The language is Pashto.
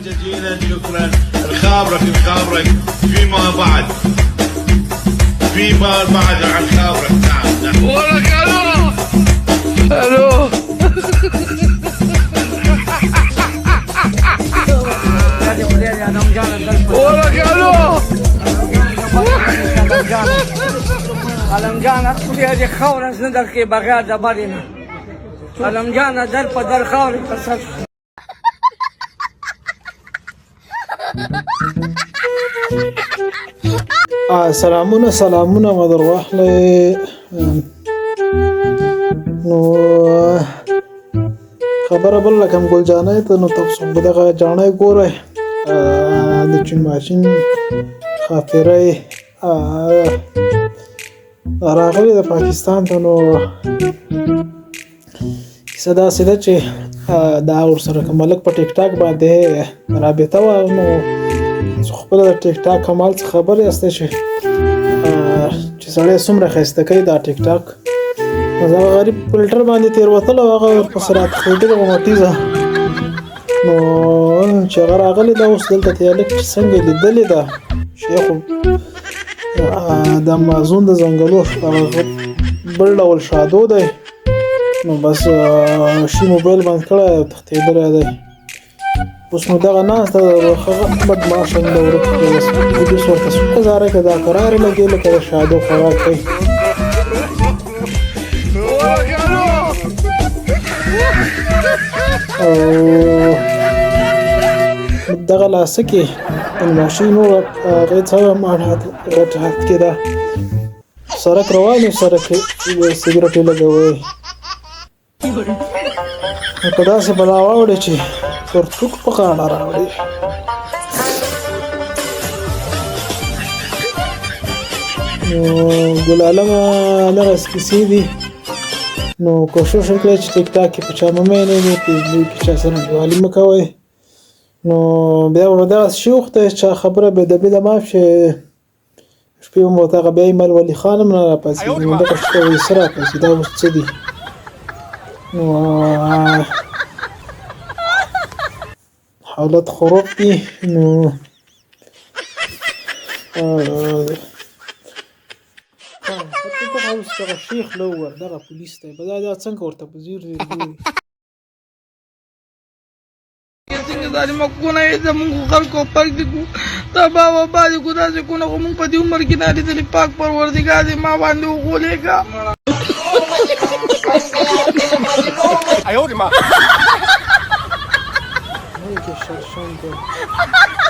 جزيلا شكرا. الخابرك فيما بعد عن خابرك. نعم ولك الو ولك الو علم جان خپل دې خاور زندر کې بغیر د باندې علم جان در په در خاور قصد سلامونه مدر واخلې نو خبره بل لکم ګل جانای ته نو تاسو دغه جانای ګورئ د چین ماشین خاطرې راغلی د پاکستان ته نو صدا چې دا ورسره کوملک په ټیک ټاک باندې رابطه و نو خپل د ټیک ټاک کمال څخه خبر یاست چې سړی څومره ښایسته کوي دا ټیک ټاک دا غریب فلټر باندې تیر وتل او هغه ورپسې راخېږي غوټیزه نو چې هغه راغلی دا اوس دلته تیالک چې څنګه لیدلې ده شیخ د امازون د ځنګلو بل ډول شادو دی نو بس شي موبایل بند کړی او تښتېدلی دی اوس نو دغه ناسته بدماشه د ورک پولیس ورته څو ګزاره که دا قرارې لګې لکه د شادو خوراک کوي او دغه لاسه کې ماشین هغې څه غټ حد کې ده سړک روان یو سړک سګرټ یې لګوی په داسې بلا واوړې چې پرتوک په غاړه راوړي نو ګل عالمه دغسې کیسې دي نو کوشش وکړئ چې ټیک ټاک کې په چا مه مینوئ فیسبوک کې چا سره انډیوالي مه کوئ نو بیا به دغسې شي وخته چا خبره بېدبي د ماف چې شپې به مو ورته هغه بیا ایمل ولي خان هم نه راپاڅېږي نو دغه شپه به یې څه راپاڅي دا اوس څه دي نو حالت خراب دي نو دغه شیخ لور دغه پولیس دی به دا څنګه ورته په ځیر ګوري څنګه ظالمکونه یې زموږ خلکو پرېږدي کو تباه وبا دي کو داسې کونه خو موږ په دې عمر کې نه لیدلي پاک پروردګار دې ما باندې وغولېږه哎呦我的妈！那个小兄弟。